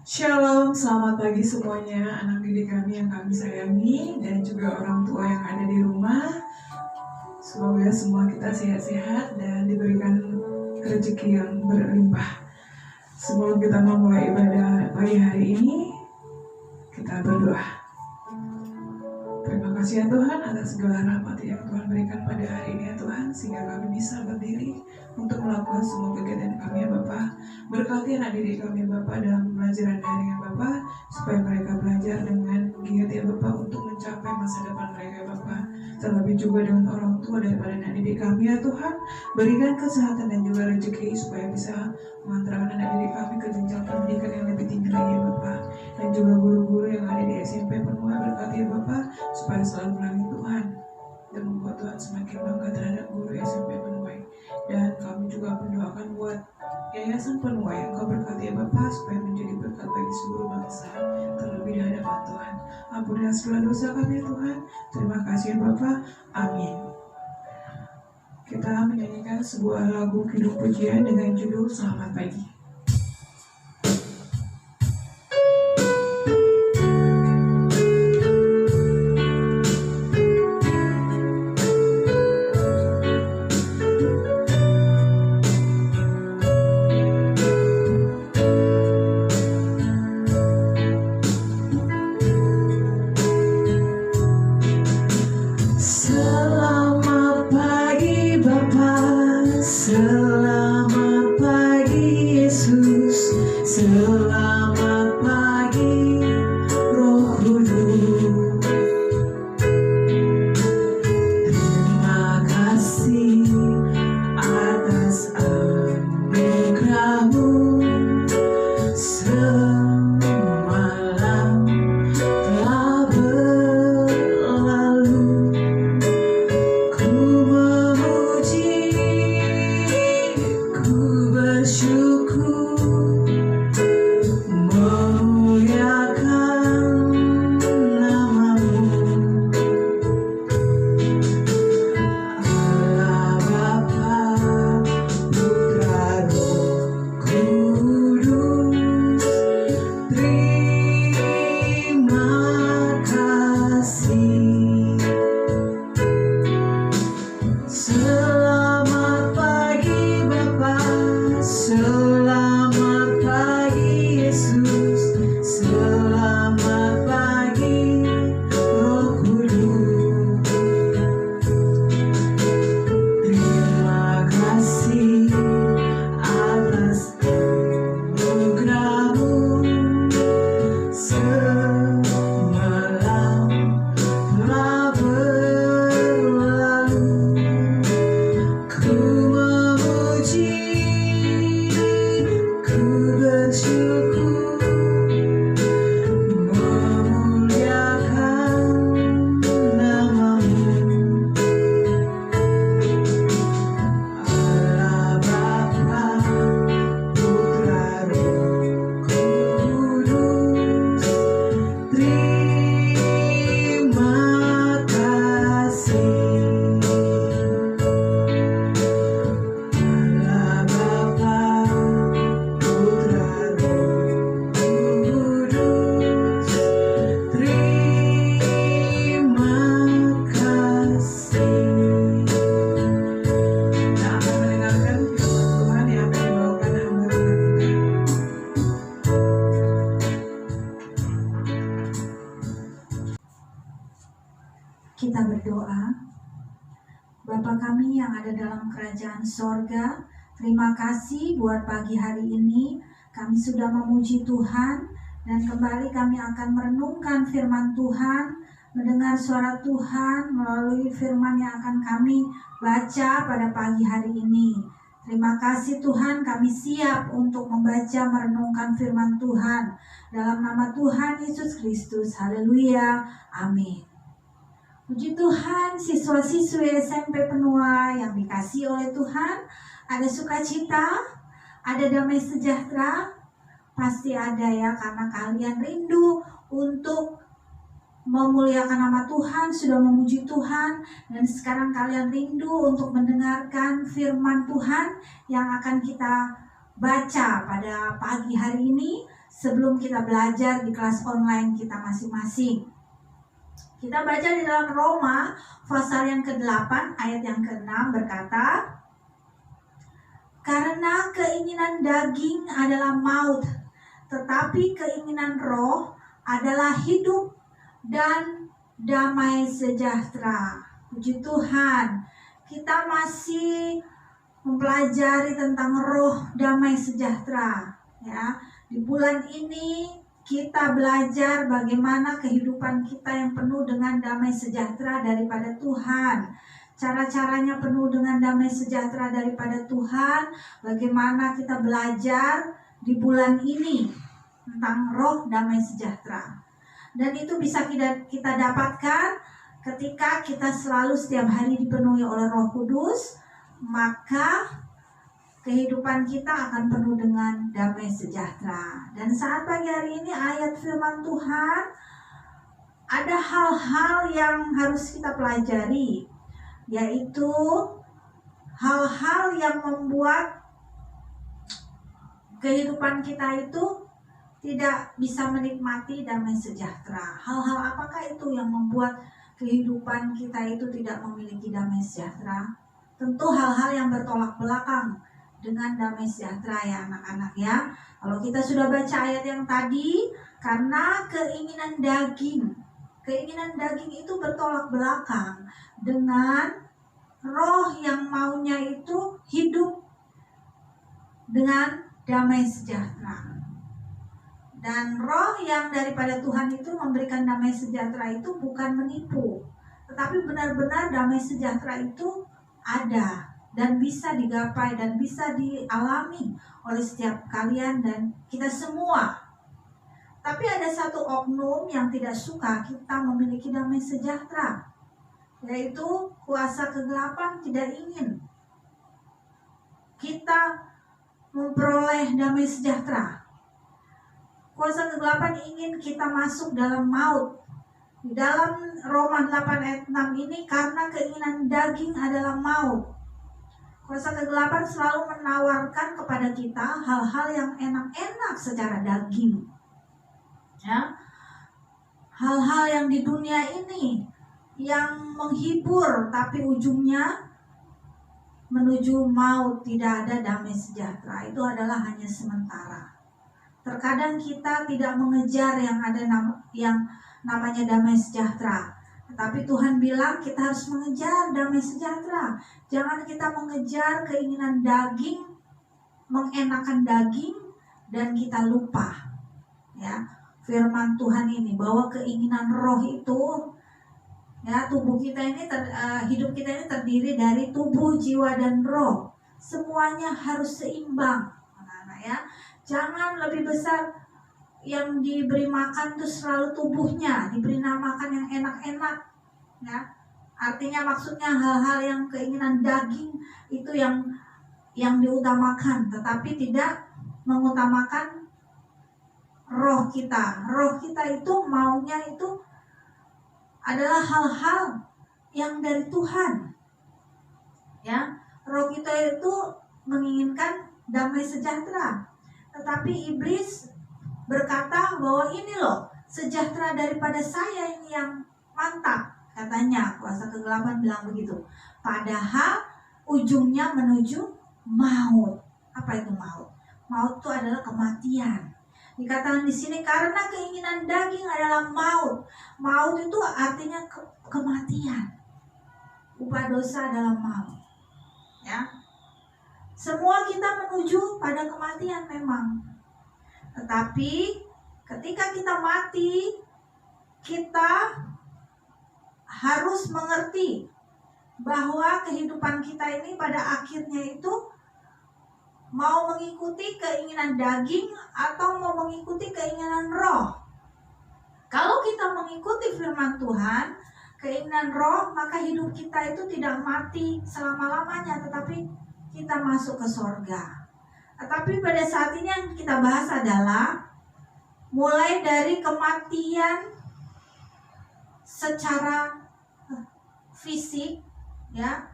Shalom, selamat pagi semuanya anak didik kami yang kami sayangi dan juga orang tua yang ada di rumah. Semoga semua kita sehat-sehat dan diberikan rezeki yang berlimpah. Sebelum kita memulai ibadah pagi hari ini, kita berdoa. Terima kasih ya Tuhan atas segala rahmat yang Tuhan berikan pada hari ini ya Tuhan, sehingga kami bisa berdiri untuk melakukan semua kegiatan kami ya Bapak. Berkati anak didik kami Bapak dalam pembelajaran daring ya Bapak, supaya mereka belajar dengan giat ya Bapak untuk mencapai masa depan mereka ya Bapak. Terlebih juga dengan orang tua daripada anak didik kami ya Tuhan, berikan kesehatan dan juga rezeki supaya bisa mengantarkan anak didik kami ke jenjang pendidikan yang lebih tinggi lagi ya Bapak. Dan juga guru-guru yang ada di SMP Penuai, berkati ya Bapak, supaya selalu melayani Tuhan dan membuat Tuhan semakin bangga terhadap guru SMP Penuai. Dan kami juga mendoakan buat Yayasan Penuai yang Kau berkati ya Bapak, supaya menjadi berkat bagi seluruh bangsa, terlebih di hadapan Tuhan. Ampunilah segala dosa kami ya Tuhan. Terima kasih ya Bapak. Amin. Kita menyanyikan sebuah lagu kidung pujian dengan judul Selamat Pagi. Kita berdoa. Bapa kami yang ada dalam kerajaan sorga, terima kasih buat pagi hari ini. Kami sudah memuji Tuhan dan kembali kami akan merenungkan firman Tuhan, mendengar suara Tuhan melalui firman yang akan kami baca pada pagi hari ini. Terima kasih Tuhan, kami siap untuk membaca merenungkan firman Tuhan. Dalam nama Tuhan Yesus Kristus, haleluya, amin. Puji Tuhan, siswa-siswi SMP Penuai yang dikasihi oleh Tuhan, ada sukacita, ada damai sejahtera, pasti ada ya, karena kalian rindu untuk memuliakan nama Tuhan, sudah memuji Tuhan, dan sekarang kalian rindu untuk mendengarkan firman Tuhan yang akan kita baca pada pagi hari ini. sebelum kita belajar di kelas online kita masing-masing. Kita baca di dalam Roma pasal yang ke-8 ayat yang ke-6 berkata, karena keinginan daging adalah maut, tetapi keinginan roh adalah hidup dan damai sejahtera. Puji Tuhan, kita masih mempelajari tentang roh damai sejahtera. Ya, di bulan ini kita belajar bagaimana kehidupan kita yang penuh dengan damai sejahtera daripada Tuhan. Cara-caranya penuh dengan damai sejahtera daripada Tuhan. Bagaimana kita belajar di bulan ini tentang roh damai sejahtera. Dan itu bisa kita dapatkan ketika kita selalu setiap hari dipenuhi oleh Roh Kudus, maka kehidupan kita akan penuh dengan damai sejahtera. Dan saat pagi hari ini ayat firman Tuhan, ada hal-hal yang harus kita pelajari, yaitu hal-hal yang membuat kehidupan kita itu tidak bisa menikmati damai sejahtera. Hal-hal apakah itu yang membuat kehidupan kita itu tidak memiliki damai sejahtera? Tentu hal-hal yang bertolak belakang dengan damai sejahtera ya anak-anak ya. Kalau kita sudah baca ayat yang tadi, karena keinginan daging itu bertolak belakang dengan roh yang maunya itu hidup dengan damai sejahtera. Dan roh yang daripada Tuhan itu memberikan damai sejahtera itu bukan menipu, tetapi benar-benar damai sejahtera itu ada dan bisa digapai dan bisa dialami oleh setiap kalian dan kita semua. Tapi ada satu oknum yang tidak suka kita memiliki damai sejahtera, yaitu kuasa kegelapan tidak ingin kita memperoleh damai sejahtera. Kuasa kegelapan ingin kita masuk dalam maut. Di dalam Roma 8 ayat 6 ini, karena keinginan daging adalah maut. Kuasa kegelapan selalu menawarkan kepada kita hal-hal yang enak-enak secara daging. Ya. Hal-hal yang di dunia ini yang menghibur, tapi ujungnya menuju maut, tidak ada damai sejahtera. Itu adalah hanya sementara. Terkadang kita tidak mengejar yang namanya damai sejahtera. Tetapi Tuhan bilang kita harus mengejar damai sejahtera. Jangan kita mengejar keinginan daging, mengenakan daging, dan kita lupa. Ya, firman Tuhan ini bahwa keinginan roh itu, ya, tubuh kita ini hidup kita ini terdiri dari tubuh, jiwa, dan roh. Semuanya harus seimbang, anak-anak ya. Jangan lebih besar yang diberi makan itu selalu tubuhnya, diberi makan yang enak-enak, ya. Artinya maksudnya hal-hal yang keinginan daging itu yang diutamakan, tetapi tidak mengutamakan roh kita. Roh kita itu maunya itu adalah hal-hal yang dari Tuhan, ya. Roh kita itu menginginkan damai sejahtera. Tetapi iblis berkata bahwa ini loh sejahtera daripada saya ini yang mantap, katanya. Kuasa kegelapan bilang begitu. Padahal ujungnya menuju maut. Apa itu maut? Maut itu adalah kematian. Dikatakan di sini karena keinginan daging adalah maut. Maut itu artinya kematian. Upah dosa adalah maut. Ya. Semua kita menuju pada kematian memang. Tetapi ketika kita mati, kita harus mengerti bahwa kehidupan kita ini pada akhirnya itu mau mengikuti keinginan daging atau mau mengikuti keinginan roh. Kalau kita mengikuti firman Tuhan, keinginan roh, maka hidup kita itu tidak mati selama-lamanya, tetapi kita masuk ke sorga. Tetapi pada saat ini yang kita bahas adalah mulai dari kematian secara fisik, ya.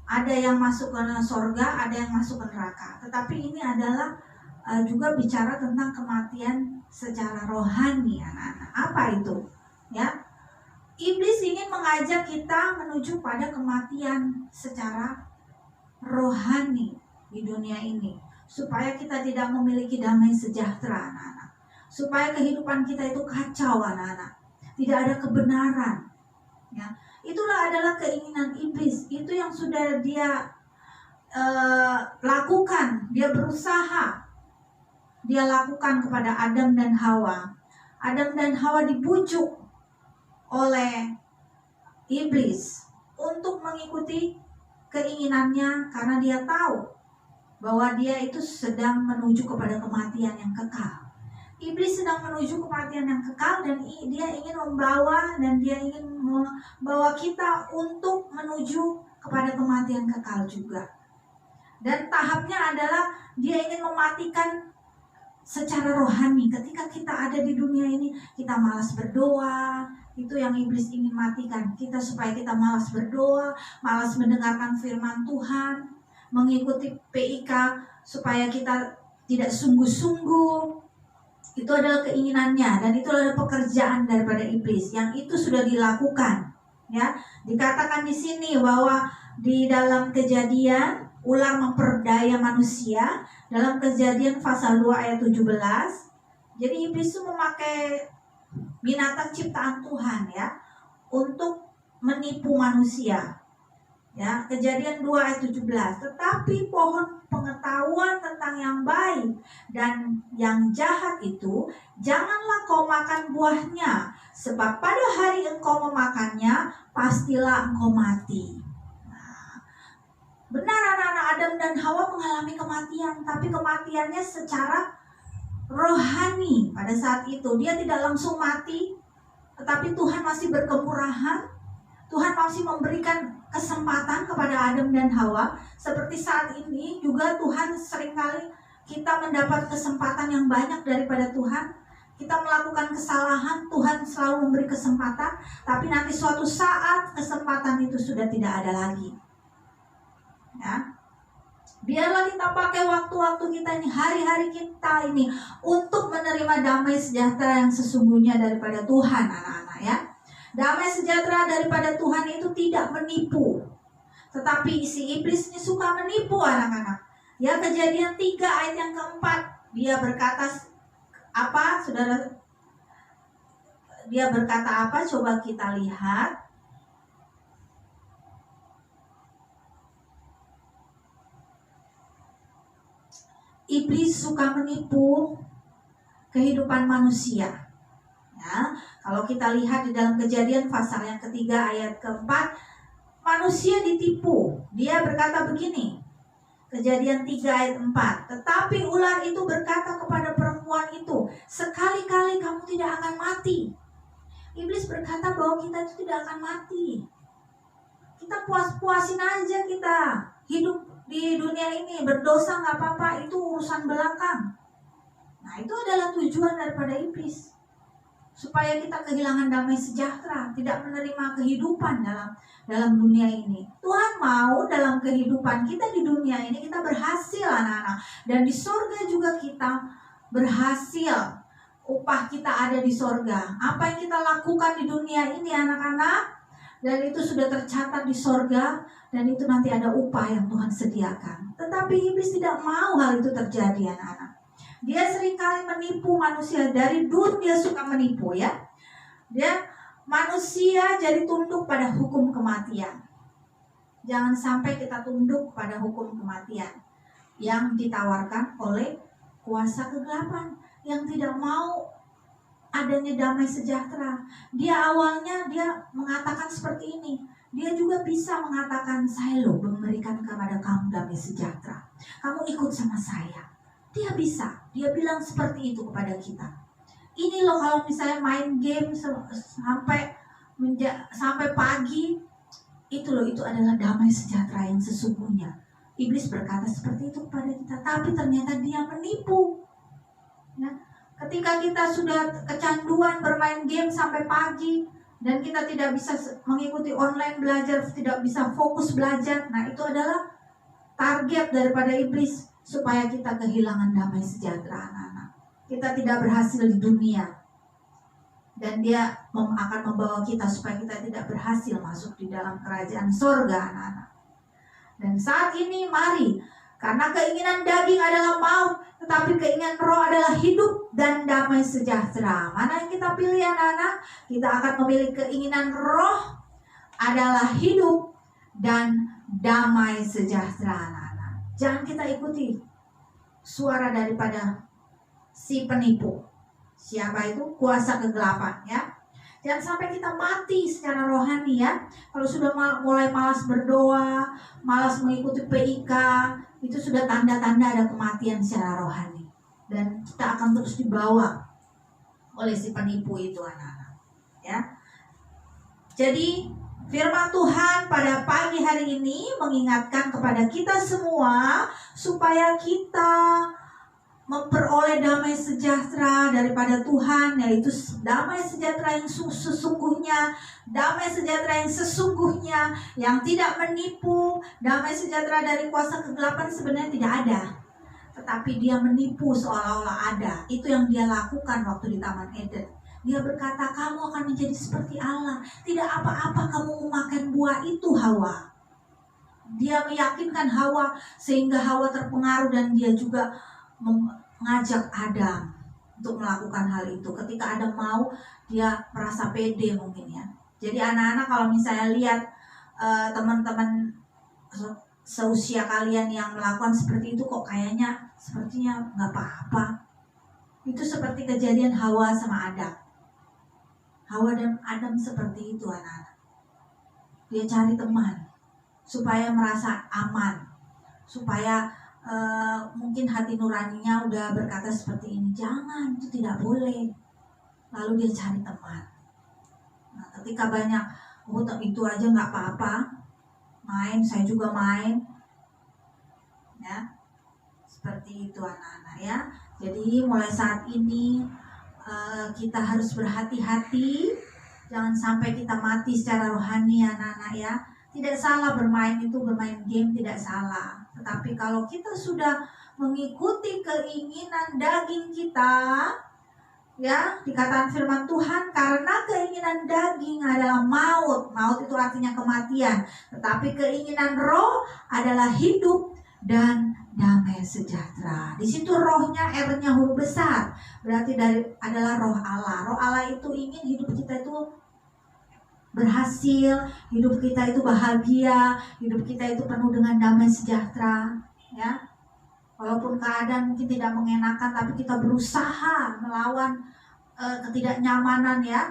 Ada yang masuk ke sorga, ada yang masuk ke neraka. Tetapi ini adalah juga bicara tentang kematian secara rohani, anak-anak. Apa itu? Ya, iblis ingin mengajak kita menuju pada kematian secara rohani di dunia ini, supaya kita tidak memiliki damai sejahtera, anak-anak. Supaya kehidupan kita itu kacau, anak-anak. Tidak ada kebenaran. Ya, itulah adalah keinginan iblis. Itu yang sudah dia lakukan. Dia berusaha. Dia lakukan kepada Adam dan Hawa. Adam dan Hawa dibujuk oleh iblis untuk mengikuti keinginannya, karena dia tahu bahwa dia itu sedang menuju kepada kematian yang kekal. Iblis sedang menuju kematian yang kekal, dan dia ingin membawa kita untuk menuju kepada kematian kekal juga. Dan tahapnya adalah dia ingin mematikan secara rohani. Ketika kita ada di dunia ini, kita malas berdoa. Itu yang iblis ingin matikan kita, supaya kita malas berdoa, malas mendengarkan firman Tuhan, mengikuti PIK, supaya kita tidak sungguh-sungguh. Itu adalah keinginannya, dan itu adalah pekerjaan daripada iblis yang itu sudah dilakukan. Ya, dikatakan di sini bahwa di dalam Kejadian, ular memperdaya manusia. Dalam Kejadian pasal 2 ayat 17. Jadi iblis itu memakai binatang ciptaan Tuhan, ya, untuk menipu manusia. Ya, Kejadian 2 ayat 17. Tetapi pohon pengetahuan tentang yang baik dan yang jahat itu, janganlah kau makan buahnya, sebab pada hari engkau memakannya, pastilah engkau mati. Benar, anak-anak, Adam dan Hawa mengalami kematian, tapi kematiannya secara rohani. Pada saat itu dia tidak langsung mati, tetapi Tuhan masih berkemurahan. Tuhan masih memberikan kesempatan kepada Adam dan Hawa. Seperti saat ini juga Tuhan seringkali kita mendapat kesempatan yang banyak daripada Tuhan. Kita melakukan kesalahan, Tuhan selalu memberi kesempatan, tapi nanti suatu saat kesempatan itu sudah tidak ada lagi. Ya, biarlah kita pakai waktu-waktu kita ini, hari-hari kita ini, untuk menerima damai sejahtera yang sesungguhnya daripada Tuhan, anak-anak, ya. Damai sejahtera daripada Tuhan itu tidak menipu, tetapi si iblis ini suka menipu, anak-anak. Ya, Kejadian 3 ayat yang keempat, dia berkata apa, saudara? Dia berkata apa? Coba kita lihat. Iblis suka menipu kehidupan manusia. Ya, kalau kita lihat di dalam Kejadian pasal yang ketiga ayat keempat, manusia ditipu. Dia berkata begini, Kejadian 3 ayat 4. Tetapi ular itu berkata kepada perempuan itu, sekali-kali kamu tidak akan mati. Iblis berkata bahwa kita itu tidak akan mati. Kita puas-puasin aja, kita hidup di dunia ini, berdosa nggak apa-apa, itu urusan belakang. Nah, itu adalah tujuan daripada iblis, supaya kita kehilangan damai sejahtera, tidak menerima kehidupan dalam dunia ini. Tuhan mau dalam kehidupan kita di dunia ini kita berhasil, anak-anak, dan di sorga juga kita berhasil. Upah kita ada di sorga. Apa yang kita lakukan di dunia ini, anak-anak, dan itu sudah tercatat di sorga, dan itu nanti ada upah yang Tuhan sediakan. Tetapi iblis tidak mau hal itu terjadi, anak-anak. Dia seringkali menipu manusia. Dari dulu dia suka menipu, ya. Dia manusia jadi tunduk pada hukum kematian. Jangan sampai kita tunduk pada hukum kematian yang ditawarkan oleh kuasa kegelapan yang tidak mau adanya damai sejahtera. Dia awalnya dia mengatakan seperti ini. Dia juga bisa mengatakan, saya loh memberikan kepada kamu damai sejahtera, kamu ikut sama saya. Dia bisa, dia bilang seperti itu kepada kita. Ini loh, kalau misalnya main game sampai pagi, itu loh, itu adalah damai sejahtera yang sesungguhnya. Iblis berkata seperti itu kepada kita, tapi ternyata dia menipu. Ya, ketika kita sudah kecanduan bermain game sampai pagi, dan kita tidak bisa mengikuti online belajar, tidak bisa fokus belajar, nah itu adalah target daripada iblis. supaya kita kehilangan damai sejahtera, anak-anak. Kita tidak berhasil di dunia, dan dia akan membawa kita supaya kita tidak berhasil masuk di dalam kerajaan sorga, anak-anak. Dan saat ini mari, karena keinginan daging adalah maut, tetapi keinginan roh adalah hidup dan damai sejahtera. Mana yang kita pilih, anak-anak? Kita akan memilih keinginan roh adalah hidup dan damai sejahtera, anak-anak. Jangan kita ikuti suara daripada si penipu. Siapa itu? Kuasa kegelapan, ya. Jangan sampai kita mati secara rohani, ya. Kalau sudah mulai malas berdoa, malas mengikuti PIK, itu sudah tanda-tanda ada kematian secara rohani. Dan kita akan terus dibawa oleh si penipu itu, anak-anak, ya. Jadi firman Tuhan pada pagi hari ini mengingatkan kepada kita semua supaya kita memperoleh damai sejahtera daripada Tuhan, yaitu damai sejahtera yang sesungguhnya, damai sejahtera yang sesungguhnya, yang tidak menipu. Damai sejahtera dari kuasa kegelapan sebenarnya tidak ada, tetapi dia menipu seolah-olah ada. Itu yang dia lakukan waktu di Taman Eden. Dia berkata, kamu akan menjadi seperti Allah, tidak apa-apa kamu memakan buah itu, Hawa. Dia meyakinkan Hawa sehingga Hawa terpengaruh, dan dia juga mengajak Adam untuk melakukan hal itu. Ketika Adam mau, dia merasa pede mungkin, ya. Jadi anak-anak, kalau misalnya lihat teman-teman seusia kalian yang melakukan seperti itu, kok kayaknya sepertinya nggak apa-apa. Itu seperti kejadian Hawa sama Adam. Hawa dan Adam seperti itu, anak-anak. Dia cari teman supaya merasa aman, supaya mungkin hati nuraninya udah berkata seperti ini, jangan, itu tidak boleh. Lalu dia cari teman. Nah, ketika banyak, itu aja nggak apa-apa, main, saya juga main, ya, seperti itu, anak-anak, ya. Jadi mulai saat ini kita harus berhati-hati, jangan sampai kita mati secara rohani, anak-anak, ya. Tidak salah bermain itu, bermain game tidak salah. Tetapi kalau kita sudah mengikuti keinginan daging kita, ya, dikatakan firman Tuhan, karena keinginan daging adalah maut. Maut itu artinya kematian. Tetapi keinginan roh adalah hidup dan damai sejahtera. Di situ rohnya, R-nya huruf besar. Berarti adalah roh Allah. Roh Allah itu ingin hidup kita itu berhasil, hidup kita itu bahagia, hidup kita itu penuh dengan damai sejahtera, ya. Walaupun keadaan mungkin tidak mengenakan, tapi kita berusaha melawan ketidaknyamanan, ya.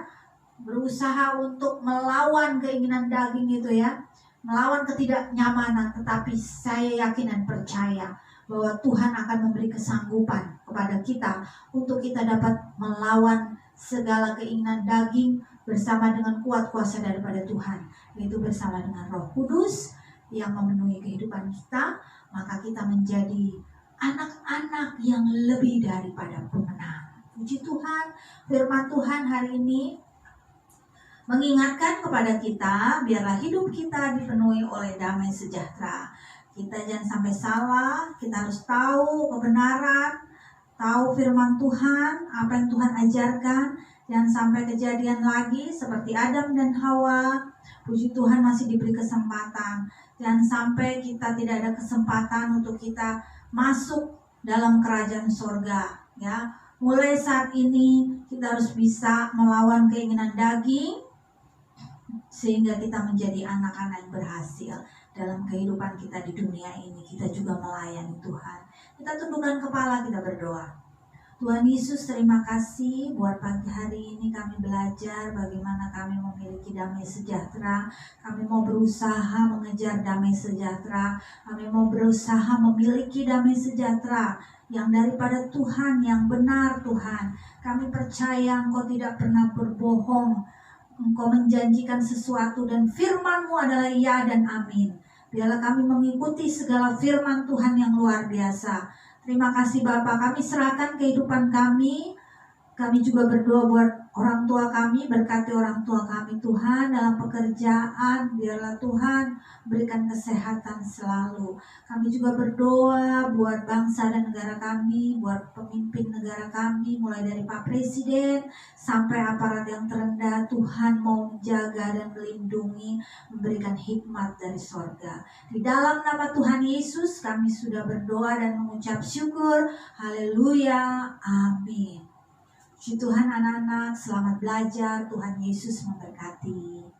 Berusaha untuk melawan keinginan daging itu, ya. Melawan ketidaknyamanan, tetapi saya yakin dan percaya bahwa Tuhan akan memberi kesanggupan kepada kita untuk kita dapat melawan segala keinginan daging bersama dengan kuat kuasa daripada Tuhan, yaitu bersama dengan Roh Kudus yang memenuhi kehidupan kita. Maka kita menjadi anak-anak yang lebih daripada pemenang. Puji Tuhan, firman Tuhan hari ini mengingatkan kepada kita, biarlah hidup kita dipenuhi oleh damai sejahtera. Kita jangan sampai salah, kita harus tahu kebenaran, tahu firman Tuhan, apa yang Tuhan ajarkan. Jangan sampai kejadian lagi seperti Adam dan Hawa. Puji Tuhan masih diberi kesempatan. Jangan sampai kita tidak ada kesempatan untuk kita masuk dalam kerajaan sorga, ya. Mulai saat ini kita harus bisa melawan keinginan daging, sehingga kita menjadi anak-anak yang berhasil dalam kehidupan kita di dunia ini. Kita juga melayani Tuhan. Kita tundukkan kepala, kita berdoa. Tuhan Yesus, terima kasih buat pagi hari ini kami belajar bagaimana kami memiliki damai sejahtera. Kami mau berusaha mengejar damai sejahtera. Kami mau berusaha memiliki damai sejahtera yang daripada Tuhan, yang benar, Tuhan. Kami percaya Engkau tidak pernah berbohong. Engkau menjanjikan sesuatu dan firman-Mu adalah ya dan amin. Biarlah kami mengikuti segala firman Tuhan yang luar biasa. Terima kasih Bapa, kami serahkan kehidupan kami Kami juga berdoa buat orang tua kami, berkati orang tua kami Tuhan dalam pekerjaan, biarlah Tuhan berikan kesehatan selalu. Kami juga berdoa buat bangsa dan negara kami, buat pemimpin negara kami, mulai dari Pak Presiden sampai aparat yang terendah. Tuhan mau menjaga dan melindungi, memberikan hikmat dari sorga. Di dalam nama Tuhan Yesus kami sudah berdoa dan mengucap syukur. Haleluya, amin. Puji Tuhan anak-anak, selamat belajar. Tuhan Yesus memberkati.